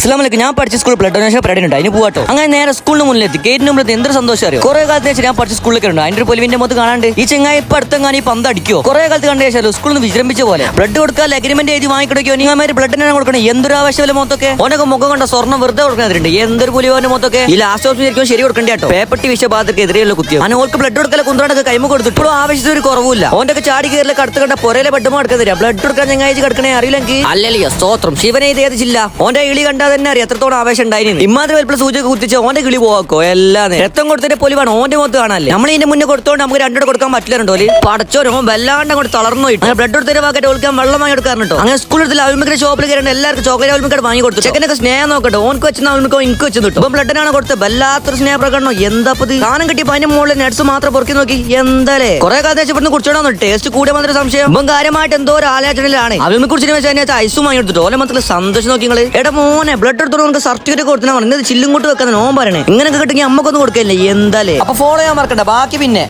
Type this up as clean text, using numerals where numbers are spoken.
അസ്സലാമലൈക്കും. ഞാൻ പഠിച്ച സ്കൂൾ ബ്ലഡ് ഡൊണേഷൻ പരിപാടി ഉണ്ട്, അതിന് പോവാട്ടോ. അങ്ങനെ നേരെ സ്കൂളിന് മുന്നിലെത്തി. ഗേറ്റിന് മുമ്പിൽ എന്തൊരു സന്തോഷം അറിയോ. കുറെ കാലത്ത് വെച്ചാൽ ഞാൻ പഠിച്ച സ്കൂളിലൊക്കെ ഉണ്ട്. അതിന്റെ ഒരു പൊലിവിന്റെ മുഖത്ത് കാണാണ്ട് ഈ ചെങ്ങായി ഇപ്പൊ അടുത്തെങ്ങാനും ഈ പന്ത് അടിക്കോ. കുറെ കാലത്ത് കണ്ടു വെച്ചാലോ സ്കൂളിൽ നിന്ന് വിശ്രമിച്ച പോലെ ബ്ലഡ് കൊടുക്കാൻ അഗ്രിമെന്റ് എഴുതി വാങ്ങിക്കൊടുക്കോ. നിങ്ങന്മാര് ബ്ലഡിനെ കൊടുക്കണം. എന്തൊരു ആവശ്യമില്ല മൊത്തൊക്കെ ഓനൊക്കെ മുഖം കൊണ്ട സ്വർണ്ണം വെറുതെ കൊടുക്കുന്നുണ്ട്. എന്തൊരു പൊലിവോന്റെ മൊത്തൊക്കെ ഈ ലാസ്റ്റ് ഓപ്ഷൻ ശരിക്കും ശരി കൊടുക്കേണ്ട കേട്ടോ. പേപ്പട്ടി വിഷബാധക്കെതിരെയുള്ള കുത്തിയോ അങ്ങനെ ഓൾക്ക് ബ്ലഡ് കൊടുക്കല കുന്ത്രണ്ടൊക്കെ കൈമ കൊടുത്തിട്ടും ആവശ്യത്തിന് ഒരു കുറവില്ല. ഓന്റെ ചാടി കയറിലേക്ക് അടുത്ത് കണ്ട പൊരയിലെ ബെഡ്മ എടുക്കുന്നില്ല. ബ്ലഡ് കൊടുക്കാൻ ചെങ്ങായി കിടക്കണേ അറിയില്ലെങ്കിൽ അല്ലല്ലോ സ്തോത്രം ശിവനെ ഇത് ഏത് ജില്ല. ഓന്റെ കിളി കണ്ടാൽ തന്നെ അറിയാം എത്രത്തോളം ആവേശം ഉണ്ടായിരുന്നു. ഇമാതിരി വലിപ്പം സൂചിക കുത്തിച്ച് ഓന്റെ കിളി പോവാക്കോ എല്ലാം രക്തം കൊടുത്തതിന്റെ പൊലിവാണ് ഓന്റെ മുഖത്ത് കാണാല്ലേ. നമ്മൾ ഇതിന്റെ മുന്നേ കൊടുത്തോണ്ട് നമുക്ക് രണ്ടോട് കൊടുക്കാൻ പറ്റില്ലുണ്ടോ. പടച്ചോരോ വല്ലാണ്ട് അങ്ങോട്ട് തളർന്നു പോയിട്ട് ബ്ലഡ് കൊടുത്തതിന്റെ ഭാഗമായിട്ട് ഒളിക്കാൻ വെള്ളം വാങ്ങി കൊടുക്കാറുണ്ടോ. അങ്ങനെ സ്കൂളിൽ അവിമിക്കയുടെ ഷോപ്പിൽ കയറി എല്ലാവർക്കും ചോക്ലേറ്റ് അവിമിക്കട് വാങ്ങി കൊടുത്തു. ചെക്കനൊക്കെ സ്നേഹം നോക്കട്ടെ. ഓനക്ക് വെച്ചാൽ അവിമിക്കോ എനിക്ക് വെച്ച് കിട്ടും. ഇപ്പം ബ്ലഡിനാണ് കൊടുത്തത്. വല്ലാത്തൊരു സ്നേഹ പ്രകടനം. എന്താ സാധനം കിട്ടിയപ്പോ അതിന്റെ മുകളിൽ നട്സ് മാത്രം പൊറുക്കി നോക്കി. എന്താലേ കുറെ കാലത്ത് ഇവിടുന്ന് കുടിച്ചോടാന്ന് ടേസ്റ്റ് കൂടിയ മാത്രം സംശയം. ഇപ്പം കാര്യമായിട്ട് എന്തോ ഒരു ആലോചനയിലാണ്. അവിമി കുടിച്ചിട്ട് വെച്ചാൽ ഐസും വാങ്ങി കൊടുത്തിട്ട് ഓലെ മാത്രം സന്തോഷം നോക്കി നിങ്ങള്. എടാ മോനെ ബ്ലഡ് എടുത്തോണ്ട് നമുക്ക് സർട്ടിഫിക്കറ്റ് കൊടുത്താൽ ചില്ലും കൊണ്ട് വെക്കാൻ ഓൻ പറയണേ. ഇങ്ങനെയൊക്കെ കിട്ടിയെങ്കിൽ അമ്മക്കൊന്നും കൊടുക്കല്ലേ. എന്താലേ അപ്പൊ ഫോളോ ചെയ്യാൻ മറക്കണ്ട. ബാക്കി പിന്നെ